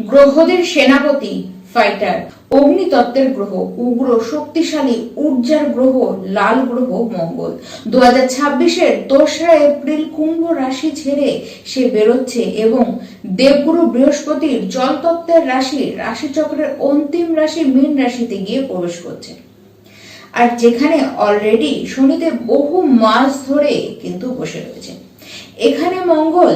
গ্রহদের সেনাপতি ফাইটার, অগ্নিতত্ত্বের গ্রহ, উগ্র শক্তিশালী ঊর্জার গ্রহ, লাল গ্রহ মঙ্গল 2026-এর 2রা এপ্রিল কুম্ভ রাশি ছেড়ে সে বেরোচ্ছে এবং দেবগুরু বৃহস্পতির জলতত্ত্বের রাশিচক্রের অন্তিম রাশি মীন রাশিতে গিয়ে প্রবেশ করছে। আর যেখানে অলরেডি শনিদেব বহু মাস ধরে কিন্তু বসে রয়েছে, এখানে মঙ্গল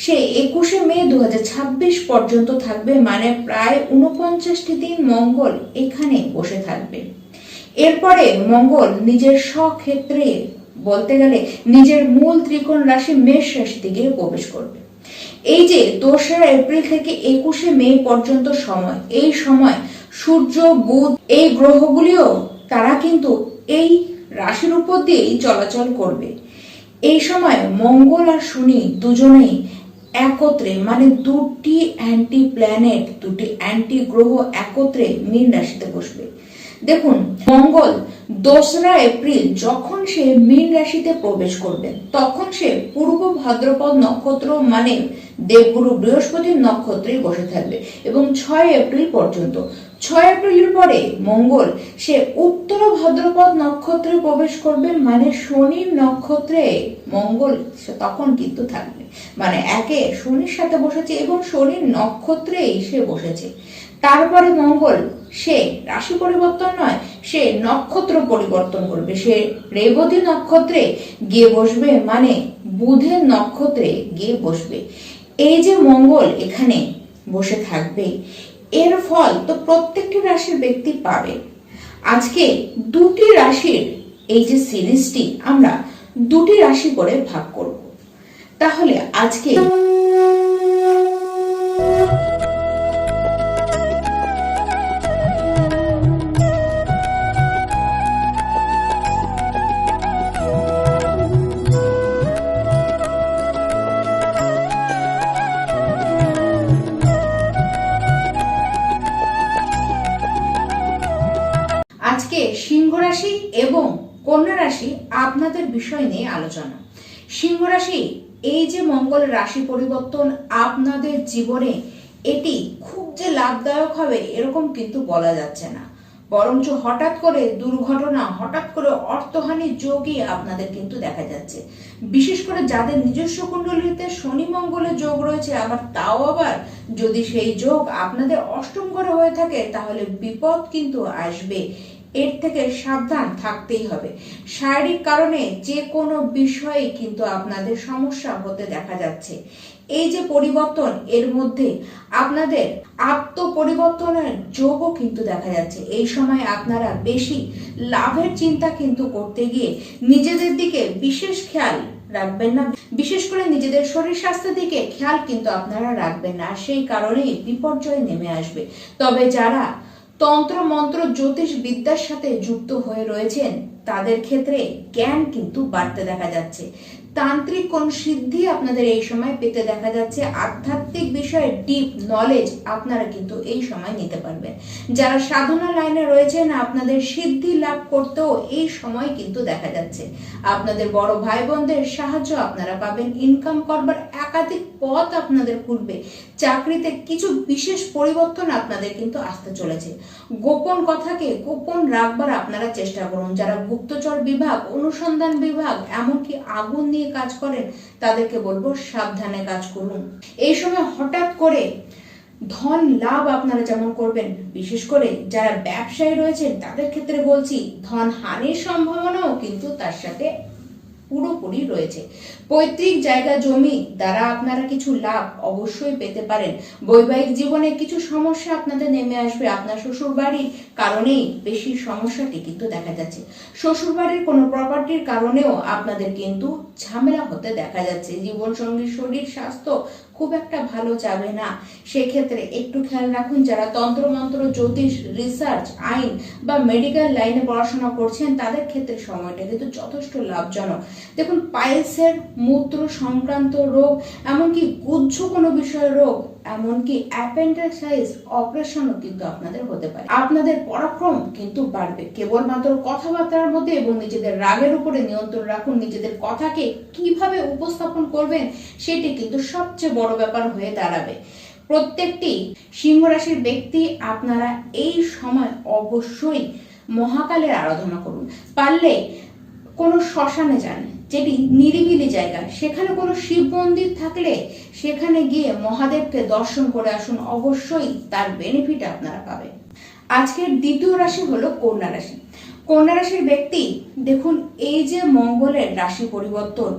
সে 21শে মে 2026 পর্যন্ত থাকবে, মানে প্রায় 49টি দিন মঙ্গল এখানে বসে থাকবে। এরপরে মঙ্গল নিজের স্বক্ষেত্রে বলতে গেলে নিজের মূল ত্রিকোণ রাশি মেষ রাশিতে গিয়ে প্রবেশ করবে। এই যে 2রা এপ্রিল থেকে 21শে মে পর্যন্ত সময়, এই সময় সূর্য, বুধ এই গ্রহগুলিও তারা কিন্তু এই রাশির উপর দিয়েই চলাচল করবে। এই সময় মঙ্গল আর শনি দুজনেই একত্রে, মানে দুটি অ্যান্টি প্ল্যানেট, দুটি অ্যান্টি গ্রহ একত্রে মীন রাশিতে বসবে। দেখুন, মঙ্গল 2রা এপ্রিল যখন সে মীন রাশিতে প্রবেশ করবেন, তখন সে পূর্ব ভাদ্রপদ নক্ষত্র মানে দেবগুরু বৃহস্পতির নক্ষত্রে বসে থাকবে এবং 6 এপ্রিল পর্যন্ত। 6 এপ্রিলের পরে মঙ্গল সে উত্তর ভাদ্রপদ নক্ষত্রে প্রবেশ করবে, মানে শনির নক্ষত্রে মঙ্গল তখন কিন্তু থাকবে, মানে একে শনির সাথে বসেছে এবং শনির নক্ষত্রেই সে বসেছে। তারপরে মঙ্গল সে রাশি পরিবর্তন নয়, সে নক্ষত্র পরিবর্তন করবে, সে রেবতী নক্ষত্রে গিয়ে বসবে, মানে বুধের নক্ষত্রে গিয়ে বসবে। এই যে মঙ্গল এখানে বসে থাকবে, এর ফল তো প্রত্যেকটি রাশির ব্যক্তি পাবে। আজকে দুটি রাশির এই যে সিরিজটি আমরা দুটি রাশি করে ভাগ করব। তাহলে আজকে সিংহ রাশি এবং কন্যা রাশি আপনাদের বিষয় নিয়ে আলোচনা। সিংহ রাশি, এই যে মঙ্গল রাশি পরিবর্তন আপনাদের জীবনে এটি খুব যে লাভদায়ক হবে এরকম কিন্তু বলা যাচ্ছে না, বরঞ্চ হঠাৎ করে দুর্ঘটনা, হঠাৎ করে অর্থহানির যোগই আপনাদের কিন্তু দেখা যাচ্ছে। বিশেষ করে যাদের নিজস্ব কুণ্ডলিতে শনি মঙ্গলের যোগ রয়েছে, আবার তাও আবার যদি সেই যোগ আপনাদের অষ্টম ঘরে হয়ে থাকে, তাহলে বিপদ কিন্তু আসবে। এর থেকে সাবধান থাকতেই হবে। শারীরিক কারণে যে কোনো বিষয়ে কিন্তু আপনাদের সমস্যা হতে দেখা যাচ্ছে। এই যে পরিবর্তন, এর মধ্যে আপনাদের আত্মপরিবর্তনের যোগও কিন্তু দেখা যাচ্ছে। এই সময় আপনারা বেশি লাভের চিন্তা কিন্তু করতে গিয়ে নিজেদের দিকে বিশেষ খেয়াল রাখবেন না, বিশেষ করে নিজেদের শরীর স্বাস্থ্যের দিকে খেয়াল কিন্তু আপনারা রাখবেন না, সেই কারণেই বিপর্যয় নেমে আসবে। তবে যারা তন্ত্র মন্ত্র জ্যোতিষ বিদ্যার সাথে যুক্ত হয়ে রয়েছেন, তাদের ক্ষেত্রে জ্ঞান কিন্তু বাড়তে দেখা যাচ্ছে। তান্ত্রিক কোন সিদ্ধি আপনাদের এই সময় পেতে দেখা যাচ্ছে। আধ্যাত্মিক বিষয়ে ডিপ নলেজ আপনারা কিন্তু এই সময় নিতে পারবেন। যারা সাধনা লাইনে রয়েছেন, আপনাদের সিদ্ধি লাভ করতেও এই সময় কিন্তু দেখা যাচ্ছে। আপনাদের বড় ভাই বোনদের সাহায্য আপনারা পাবেন। ইনকাম করবার একাধিক পথ আপনাদের খুলবে। চাকরিতে কিছু বিশেষ পরিবর্তন আপনাদের কিন্তু আসতে চলেছে। গোপন কথাকে গোপন রাখবার আপনারা চেষ্টা করুন। যারা গুপ্তচর বিভাগ, অনুসন্ধান বিভাগ, এমনকি আগুন নিয়ে কাজ করেন, তাদেরকে বলবো সাবধানে কাজ করুন। এই সময় হঠাৎ করে ধন লাভ আপনারা যেমন করবেন, বিশেষ করে যারা ব্যবসায়ী রয়েছেন তাদের ক্ষেত্রে বলছি ধন হানির সম্ভাবনাও কিন্তু তার সাথে পুরোপুরি রয়েছে। পৈতৃক জায়গা জমি দ্বারা আপনারা কিছু লাভ অবশ্যই পেতে পারেন। বৈবাহিক জীবনে কিছু সমস্যা আপনাদের নেমে আসবে। আপনার শ্বশুর বাড়ির কারণেই বেশি সমস্যাটি কিন্তু দেখা যাচ্ছে। শ্বশুর বাড়ির কোনো প্রপার্টির কারণেও আপনাদের কিন্তু ঝামেলা হতে দেখা যাচ্ছে। জীবন সঙ্গীর শরীর স্বাস্থ্য খুব একটা ভালো যাবে না, সেক্ষেত্রে একটু খেয়াল রাখুন। যারা তন্ত্র মন্ত্র জ্যোতিষ রিসার্চ আইন বা মেডিকেল লাইনে পড়াশোনা করছেন, তাদের ক্ষেত্রে সময়টা কিন্তু যথেষ্ট লাভজনক। দেখুন, পাইলসের মূত্র সংক্রান্ত রোগ, এমনকি গুহ্য কোনো বিষয়ের রোগ, এমনকি অ্যাপেন্ডিসাইটিস অপারেশনও কিন্তু আপনাদের হতে পারে। আপনাদের পরাক্রম কিন্তু বাড়বে। কেবলমাত্র কথাবার্তার মধ্যে এবং নিজেদের রাগের উপরে নিয়ন্ত্রণ রাখুন। নিজেদের কথাকে কিভাবে উপস্থাপন করবেন সেটি কিন্তু সবচেয়ে বড় ব্যাপার হয়ে দাঁড়াবে। প্রত্যেকটি সিংহ রাশির ব্যক্তি আপনারা এই সময় অবশ্যই মহাকালের আরাধনা করুন। পারলে কোনো শ্মশানে যান, যেটি নিরিবিলি জায়গা, সেখানে কোনো শিব মন্দির থাকলে সেখানে গিয়ে মহাদেবকে দর্শন করে আসুন, অবশ্যই তার বেনিফিট আপনারা পাবেন। আজকের দ্বিতীয় রাশি হলো কন্যা রাশি। কন্যা রাশির ব্যক্তি দেখুন, এই যে মঙ্গলের রাশি পরিবর্তন,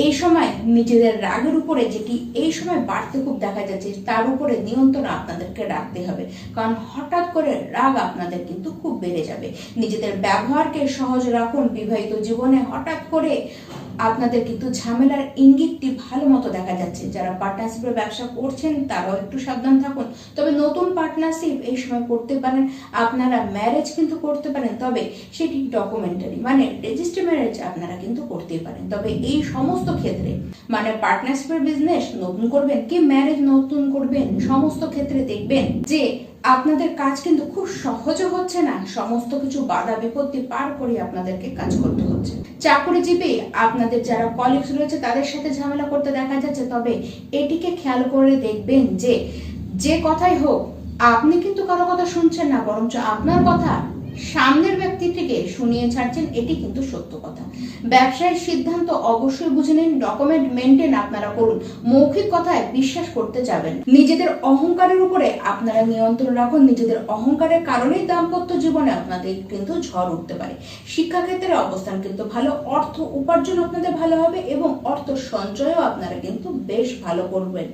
এই সময় নিজেদের রাগের উপরে যেটি এই সময় বাড়তে খুব দেখা যাচ্ছে, তার উপরে নিয়ন্ত্রণ আপনাদেরকে রাখতে হবে, কারণ হঠাৎ করে রাগ আপনাদের কিন্তু খুব বেড়ে যাবে। নিজেদের ব্যবহারকে সহজ রাখুন। বিবাহিত জীবনে হঠাৎ করে আপনাদের কিন্তু ঝামেলার ইঙ্গিতটি ভালো মতো দেখা যাচ্ছে। যারা পার্টনারশিপের ব্যবসা করছেন তারাও একটু সাবধান থাকুন। তবে নতুন পার্টনারশিপ এই সময় করতে পারেন, আপনারা ম্যারেজ কিন্তু করতে পারেন, তবে সেটি ডকুমেন্টারি মানে রেজিস্টার ম্যারেজ আপনারা কিন্তু করতেই পারেন। তবে এই সমস্ত ক্ষেত্রে মানে পার্টনারশিপের বিজনেস নতুন করবেন কি ম্যারেজ নতুন করবেন, সমস্ত ক্ষেত্রে দেখবেন যে আপনাদের কাজ কিন্তু খুব সহজে হচ্ছে না, সমস্ত কিছু বাধা বিপত্তি পার করে আপনাদেরকে কাজ করতে হচ্ছে। চাকরিজীবী আপনাদের যারা কলিগস রয়েছে তাদের সাথে ঝামেলা করতে দেখা যাচ্ছে, তবে এটিকে খেয়াল করে দেখবেন যে যে কথাই হোক আপনি কিন্তু কারো কথা শুনছেন না, বরঞ্চ আপনার কথা সামনের ব্যক্তিটিকে শুনিয়ে ছাড়ছেন, এটি কিন্তু সত্য কথা। ব্যবসায়ের সিদ্ধান্ত অবশ্যই বুঝে নিন, ডকুমেন্ট মেনটেন আপনারা করুন, মৌখিক কথায় বিশ্বাস করতে যাবেন। নিজেদের অহংকারের উপরে আপনারা নিয়ন্ত্রণ রাখুন। নিজেদের অহংকারের কারণেই দাম্পত্য জীবনে আপনাদের কিন্তু ঝড় উঠতে পারে। শিক্ষাক্ষেত্রে অবস্থান কিন্তু ভালো, অর্থ উপার্জন আপনাদের ভালো হবে এবং অর্থ সঞ্চয়ও আপনারা কিন্তু বেশ ভালো করবেন।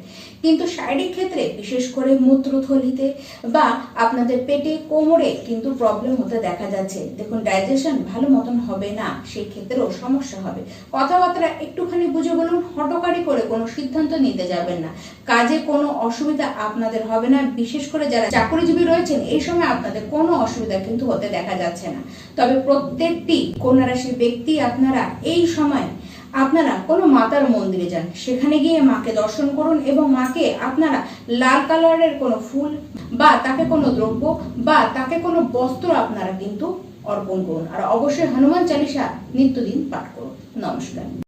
কিন্তু শারীরিক ক্ষেত্রে বিশেষ করে মূত্রথলিতে বা আপনাদের পেটে কোমরে কিন্তু প্রবলেম হতে দেখা যাচ্ছে। দেখুন, ডাইজেশন ভালো মতন হবে না, সেই ক্ষেত্রেও সমস্যা হবে। কথাবার্তা একটুখানি বুঝে বলুন, হটকারি করে কোনো সিদ্ধান্ত নিতে যাবেন না। কাজে কোনো অসুবিধা আপনাদের হবে না। বিশেষ করে যারা চাকরিজীবী রয়েছেন এই সময় আপনাদের কোনো অসুবিধা কিন্তু হতে দেখা যাচ্ছে না। তবে প্রত্যেকটি কন্যা রাশির ব্যক্তি আপনারা এই সময় আপনারা কোনো মাতার মন্দিরে যান, সেখানে গিয়ে মাকে দর্শন করুন এবং মাকে আপনারা লাল কালারের কোনো ফুল বা তাকে কোনো দ্রব্য বা তাকে কোনো বস্ত্র আপনারা কিন্তু অর্পণ করুন। আর অবশ্যই হনুমান চালিসা নিত্যদিন পাঠ করুন। নমস্কার।